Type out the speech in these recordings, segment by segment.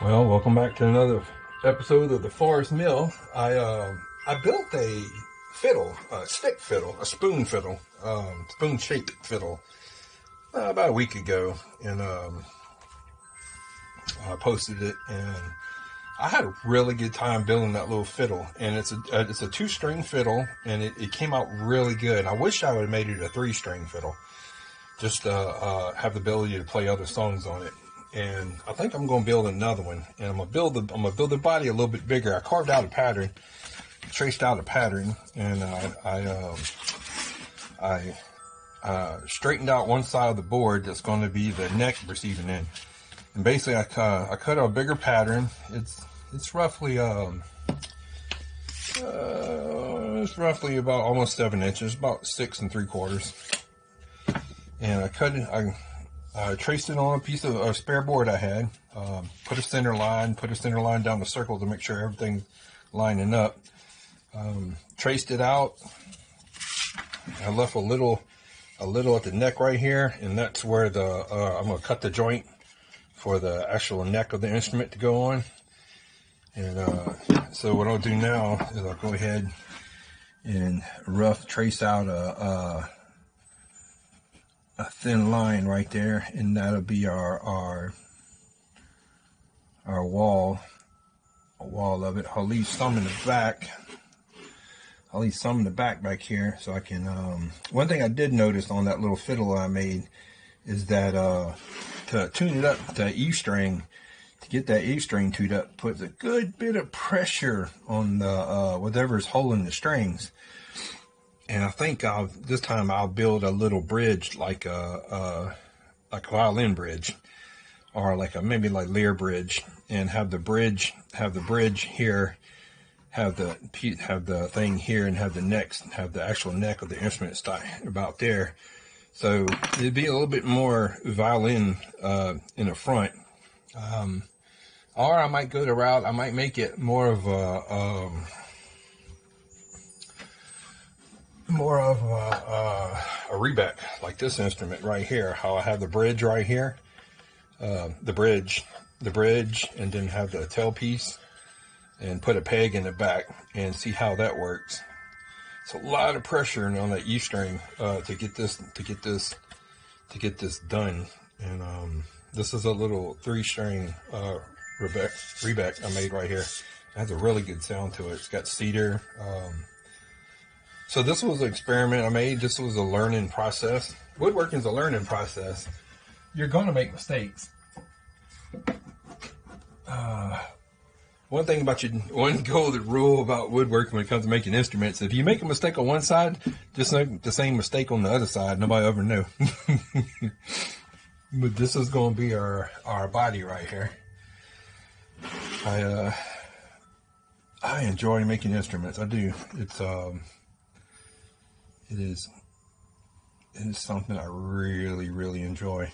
Well, welcome back to another episode of the Forest Mill. I built a fiddle, a stick fiddle, a spoon fiddle, spoon-shaped fiddle, about a week ago, and I posted it, and I had a really good time building that little fiddle. And it's a two-string fiddle, and it came out really good. I wish I would have made it a three-string fiddle, just to have the ability to play other songs on it. And I think I'm going to build another one, and I'm gonna build the body a little bit bigger. I carved out a pattern, traced out a pattern, and I straightened out one side of the board that's going to be the neck receiving end. And basically, I cut out a bigger pattern. It's roughly about almost 7 inches, about 6 3/4. And I cut it. I traced it on a piece of a spare board I had, put a center line down the circle to make sure everything's lining up. Traced it out. I left a little at the neck right here, and that's where I'm going to cut the joint for the actual neck of the instrument to go on. And so what I'll do now is I'll go ahead and rough trace out a thin line right there, and that'll be our wall of it. I'll leave some in the back. Back here, so I can. One thing I did notice on that little fiddle I made is that to tune it up to E string, to get that E string tuned up, puts a good bit of pressure on the whatever's holding the strings. And I think this time I'll build a little bridge, like a violin bridge, or maybe like Lear bridge, and have the bridge here, have the thing here, and have the actual neck of the instrument start about there. So it'd be a little bit more violin in the front. Or I might go the route. I might make it more of a rebec, like this instrument right here. How I have the bridge right here, the bridge, and then have the tailpiece, and put a peg in the back, and see how that works. It's a lot of pressure on that E string to get this done. And this is a little 3-string rebec I made right here. It has a really good sound to it. It's got cedar. So this was an experiment I made. This was a learning process. Woodworking is a learning process. You're going to make mistakes. One golden rule about woodworking when it comes to making instruments: if you make a mistake on one side, just make the same mistake on the other side. Nobody ever knew. But this is going to be our body right here. I enjoy making instruments. I do. It is something I really, really enjoy.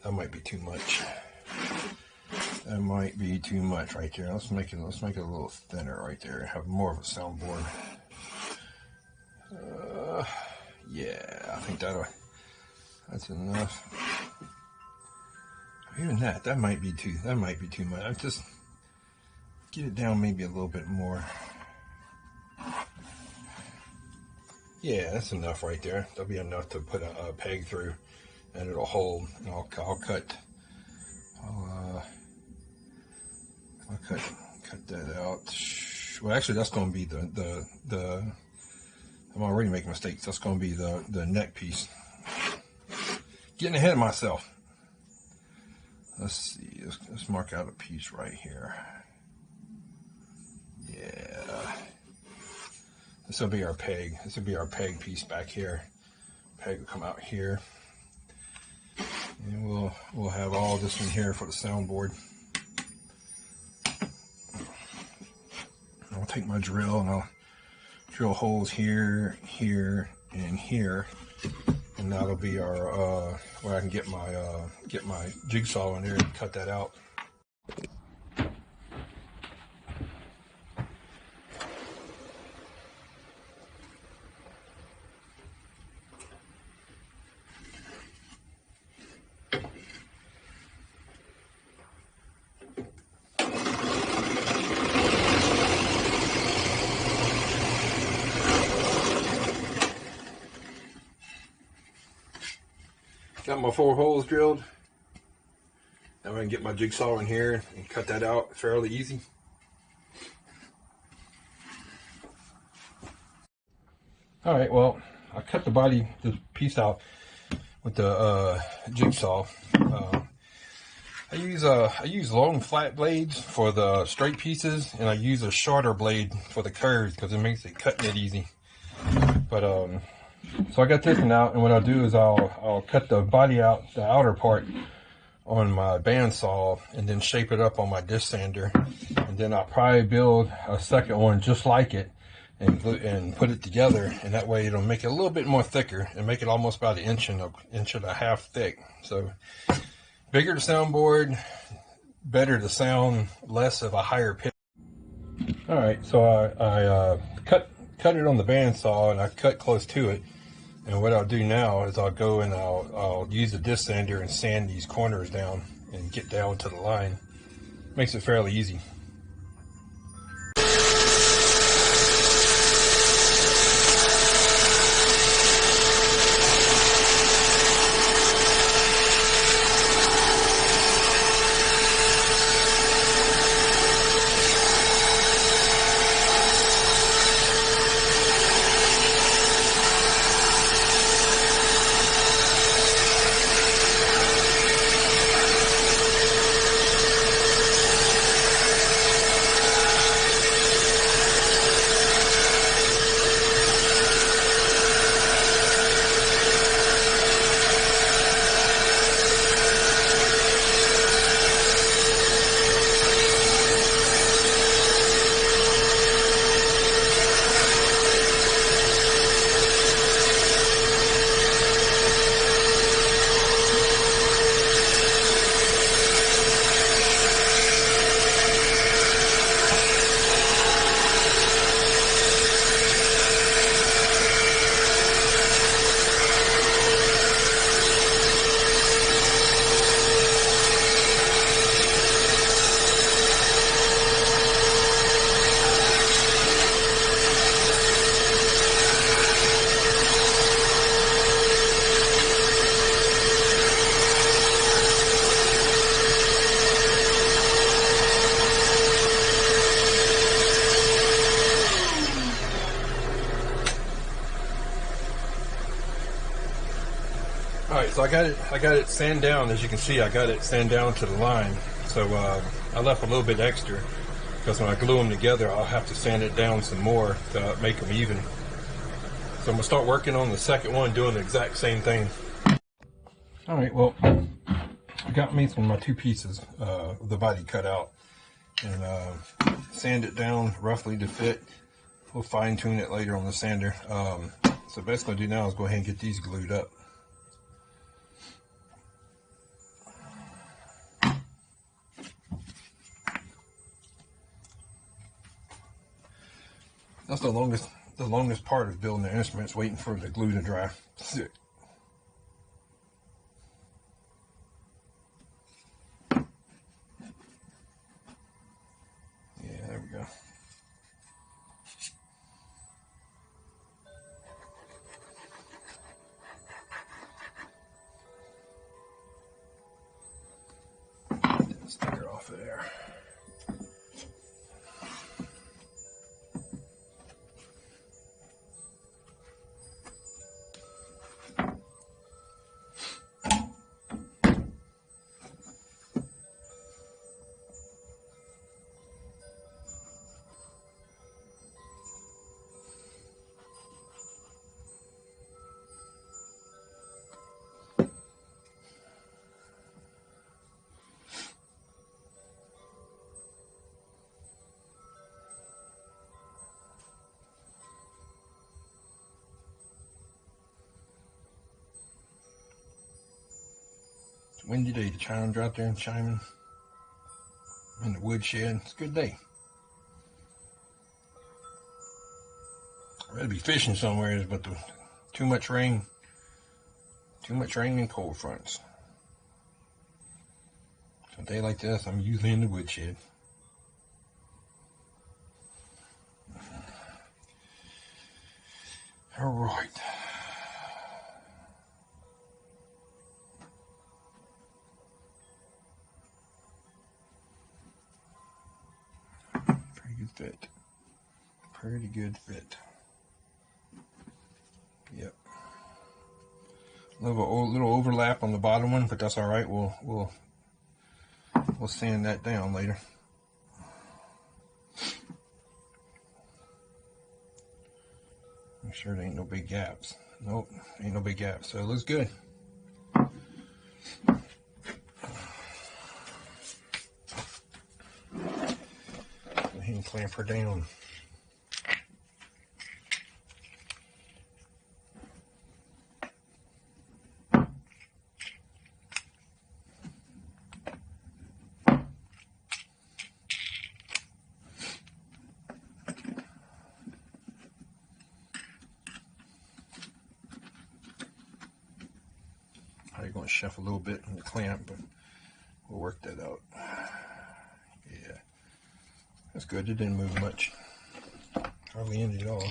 That might be too much. That might be too much right there. Let's make it a little thinner right there. Have more of a soundboard. Yeah, I think that's enough. Even that might be too much. I just get it down maybe a little bit more. Yeah, that's enough right there. That'll be enough to put a peg through, and it'll hold. And I'll cut that out. Well, actually, that's going to be the. I'm already making mistakes. That's going to be the neck piece. Getting ahead of myself. Let's see. Let's mark out a piece right here. Yeah. This will be our peg. This will be our peg piece back here. Peg will come out here, and we'll have all this in here for the soundboard. I'll take my drill and I'll drill holes here, here, and here, and that'll be our where I can get my jigsaw in there and cut that out. got my 4 holes drilled. Now I can get my jigsaw in here and cut that out fairly easy. Alright, well, I cut the body, this piece out with the jigsaw. I use long flat blades for the straight pieces, and I use a shorter blade for the curves because it makes it cutting it easy. But so I got this one out, and what I'll do is I'll cut the body out, the outer part, on my bandsaw, and then shape it up on my disc sander, and then I'll probably build a second one just like it and put it together, and that way it'll make it a little bit more thicker and make it almost about an inch and a half thick. So bigger the soundboard, better the sound, less of a higher pitch. All right, so I cut it on the bandsaw, and I cut close to it. And what I'll do now is I'll go and I'll use a disc sander and sand these corners down and get down to the line. Makes it fairly easy. Alright, so I got it sand down. As you can see, I got it sand down to the line. So I left a little bit extra because when I glue them together, I'll have to sand it down some more to make them even. So I'm going to start working on the second one, doing the exact same thing. Alright, well, I got me some of my 2 pieces of the body cut out, and sand it down roughly to fit. We'll fine tune it later on the sander. So best I'm going to do now is go ahead and get these glued up. That's the longest part of building the instruments, waiting for the glue to dry. Sick. Yeah, there we go. Get the sticker off of there. Windy day. The chimes are out there and chiming in the woodshed. It's a good day. I'd rather be fishing somewhere, but too much rain and cold fronts. So a day like this, I'm usually in the woodshed. All right. good fit. Pretty good fit. Yep. Little overlap on the bottom one, but that's all right. We'll sand that down later. Make sure there ain't no big gaps. Nope, ain't no big gaps. So it looks good. Go ahead and clamp her down. Probably going to chef a little bit in the clamp, but we'll work that out. Yeah, that's good. It didn't move much. Hardly any at all.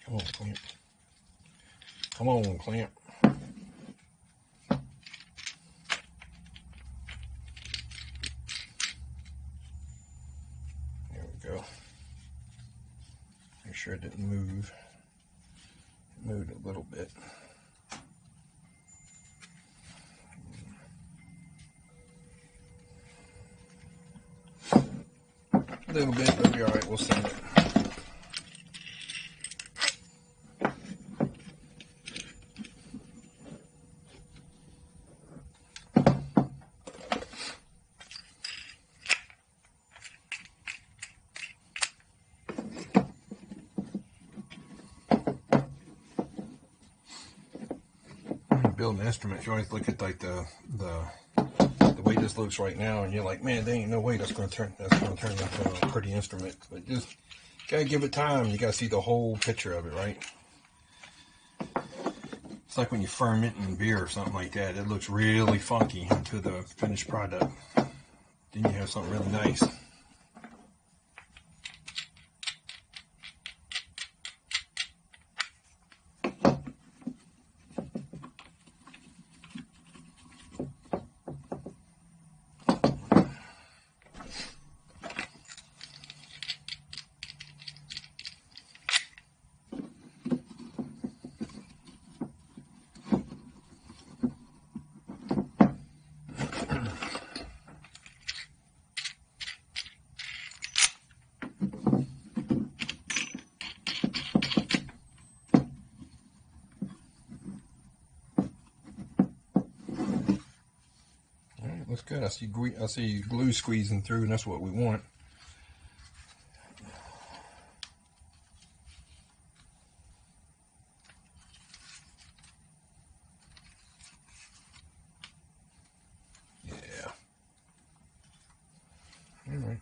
Come on, clamp. Come on, clamp. There we go. Make sure it didn't move. It moved a little bit. A little bit, but it'll be all right. We'll sand it. Building instruments, you always look at like the way this looks right now, and you're like, man, there ain't no way that's gonna turn into a pretty instrument. But just gotta give it time. You gotta see the whole picture of it, right? It's like when you ferment beer or something like that. It looks really funky until the finished product. Then you have something really nice. Looks good. I see glue squeezing through, and that's what we want. Yeah. All right.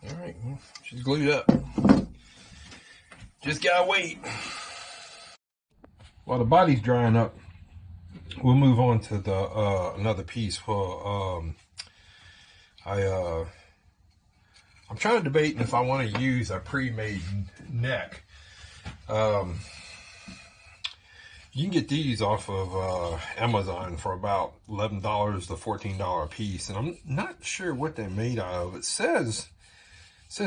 All right. Well, she's glued up. Just gotta wait. While the body's drying up, we'll move on to the another piece for I'm trying to debate if I want to use a pre-made neck. You can get these off of Amazon for about $11 to $14 a piece, and I'm not sure what they're made out of. It says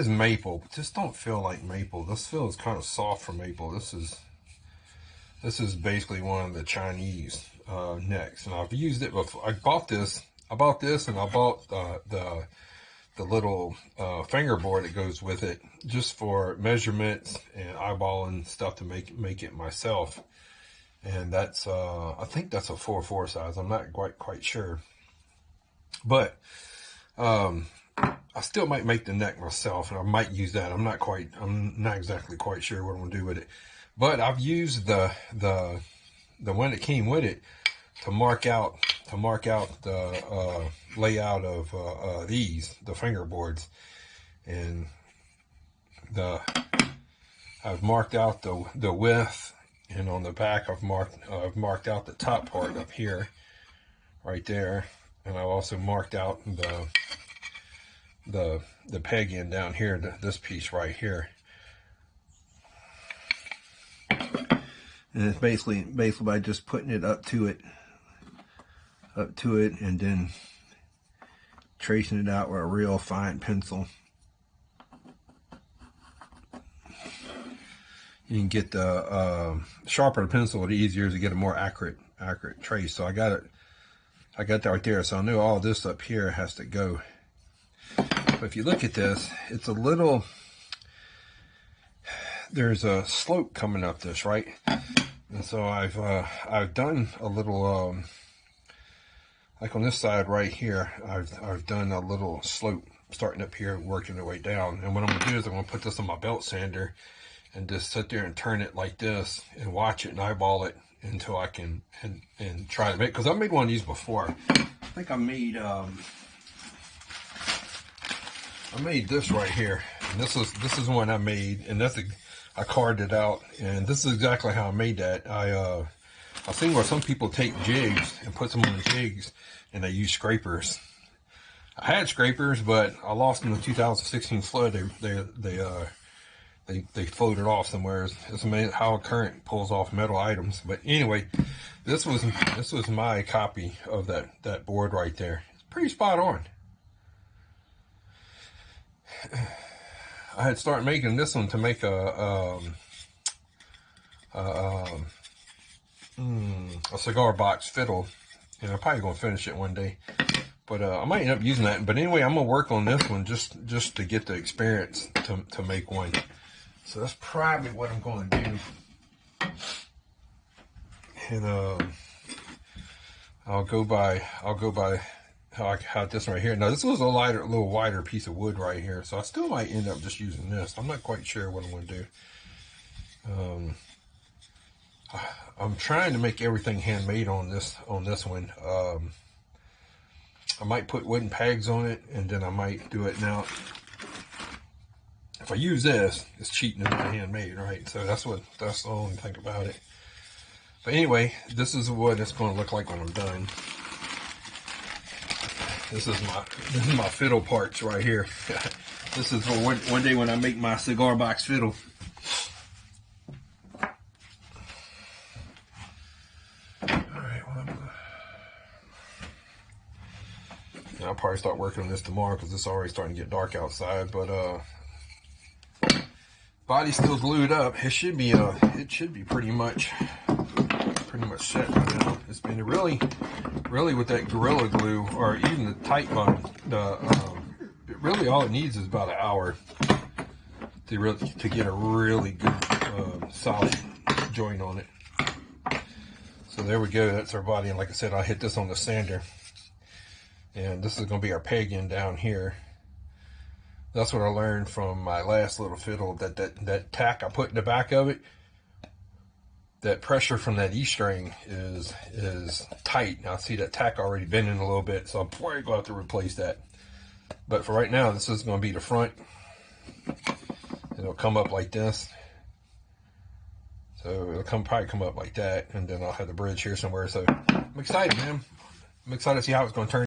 maple, but this don't feel like maple. This feels kind of soft for maple. This is basically one of the Chinese necks, and I've used it before. I bought this, and I bought the little fingerboard that goes with it, just for measurements and eyeballing stuff to make it myself. And that's I think that's a 4/4 size. I'm not quite sure, but I still might make the neck myself, and I might use that. I'm not exactly quite sure what I'm gonna do with it. But I've used the one that came with it to mark out the layout of the fingerboards, and I've marked out the width And on the back, I've marked out the top part up here, right there, and I've also marked out the peg end down here, this piece right here. And it's basically by just putting it up to it, and then tracing it out with a real fine pencil. You can get the sharper the pencil, the easier to get a more accurate trace. So I got that right there. So I knew all this up here has to go. But if you look at this, it's a little, there's a slope coming up this, right? And so I've done a little, like on this side right here, I've done a little slope starting up here, working the way down. And what I'm gonna do is I'm gonna put this on my belt sander and just sit there and turn it like this and watch it and eyeball it until I can and try to make, because I made one of these before. I think I made this right here, and this is one I made, and I carved it out, and this is exactly how I made that. I've seen where some people take jigs and put them on the jigs, and they use scrapers. I had scrapers, but I lost them in the 2016 flood. They floated off somewhere. It's amazing how a current pulls off metal items. But anyway, this was my copy of that board right there. It's pretty spot on. I had started making this one to make a cigar box fiddle, and I'm probably gonna finish it one day. But I might end up using that. But anyway, I'm gonna work on this one just to get the experience to make one. So that's probably what I'm going to do. And I'll go by how I had this right here. Now this was a little wider piece of wood right here, so I still might end up just using this. I'm not quite sure what I'm going to do. I'm trying to make everything handmade on this one. I might put wooden pegs on it, and then I might do it now. If I use this, it's cheating if it's handmade, right? So that's the only thing about it. But anyway, this is what it's going to look like when I'm done. This is my fiddle parts right here. This is for one day when I make my cigar box fiddle. I'll probably start working on this tomorrow because it's already starting to get dark outside. But body's still glued up. It should be pretty much set right now. It's been really with that Gorilla Glue, or even the tight bond. Really all it needs is about an hour to get a really good solid joint on it. So there we go. That's our body. And like I said, I hit this on the sander. And this is going to be our peg end down here. That's what I learned from my last little fiddle, that tack I put in the back of it, that pressure from that E string is tight. Now I see that tack already bending a little bit, so I'm probably going to have to replace that. But for right now, this is going to be the front. It'll come up like this. So it'll probably come up like that, and then I'll have the bridge here somewhere. So I'm excited, man. I'm excited to see how it's going to turn.